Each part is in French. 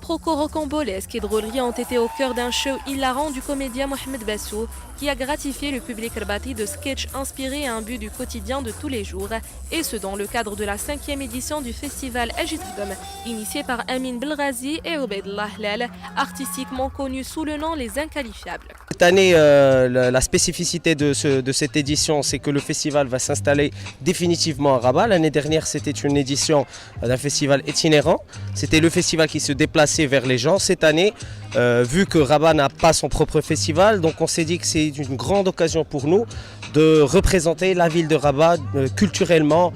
Quiproquos rocambolesques et drôleries ont été au cœur d'un show hilarant du comédien Mohamed Bassou, qui a gratifié le public rabati de sketchs inspirés à un but du quotidien de tous les jours, et ce dans le cadre de la 5e édition du festival Ajit Kdom, initié par Amin Belghazi et Obeidallah Hlal, artistiquement connus sous le nom Les Inqualifiables. Cette année, la spécificité de cette édition, c'est que le festival va s'installer définitivement à Rabat. L'année dernière, c'était une édition d'un festival itinérant. C'était le festival qui se déplaçait vers les gens. Cette année, vu que Rabat n'a pas son propre festival, donc on s'est dit que c'est une grande occasion pour nous de représenter la ville de Rabat culturellement,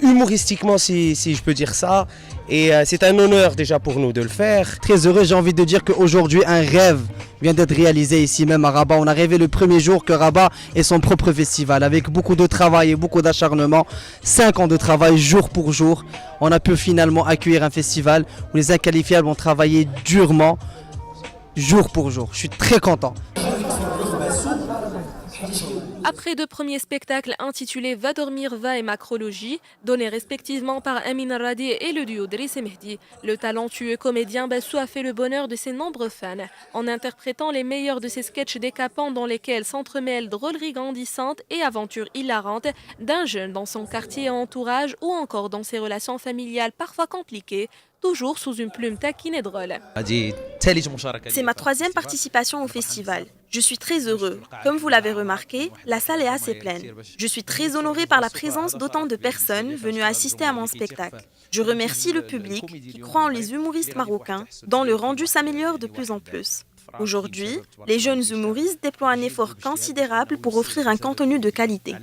humoristiquement si je peux dire ça. Et c'est un honneur déjà pour nous de le faire. Très heureux, j'ai envie de dire qu'aujourd'hui un rêve vient d'être réalisé ici même à Rabat. On a rêvé le premier jour que Rabat ait son propre festival avec beaucoup de travail et beaucoup d'acharnement. 5 ans de travail jour pour jour. On a pu finalement accueillir un festival où les inqualifiables ont travaillé durement jour pour jour. Je suis très content. Après 2 premiers spectacles intitulés Va dormir, va et Macrologie, donnés respectivement par Amin Radi et le duo Driss et Mehdi, le talentueux comédien Bassou a fait le bonheur de ses nombreux fans en interprétant les meilleurs de ses sketchs décapants dans lesquels s'entremêlent drôleries grandissantes et aventures hilarantes d'un jeune dans son quartier et entourage ou encore dans ses relations familiales parfois compliquées, toujours sous une plume taquine et drôle. C'est ma 3e participation au festival. Je suis très heureux. Comme vous l'avez remarqué, la salle est assez pleine. Je suis très honoré par la présence d'autant de personnes venues assister à mon spectacle. Je remercie le public qui croit en les humoristes marocains, dont le rendu s'améliore de plus en plus. Aujourd'hui, les jeunes humoristes déploient un effort considérable pour offrir un contenu de qualité.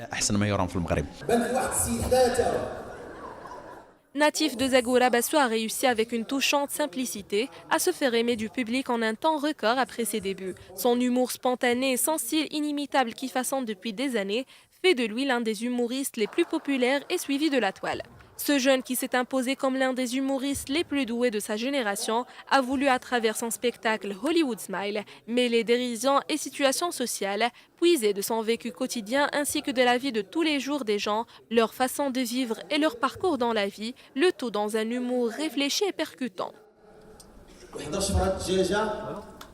Natif de Zagoura, Bassou a réussi avec une touchante simplicité à se faire aimer du public en un temps record après ses débuts. Son humour spontané et sans style inimitable qui façonne depuis des années fait de lui l'un des humoristes les plus populaires et suivis de la toile. Ce jeune qui s'est imposé comme l'un des humoristes les plus doués de sa génération a voulu à travers son spectacle Hollywood Smile mêler dérision et situations sociales, puiser de son vécu quotidien ainsi que de la vie de tous les jours des gens, leur façon de vivre et leur parcours dans la vie, le tout dans un humour réfléchi et percutant.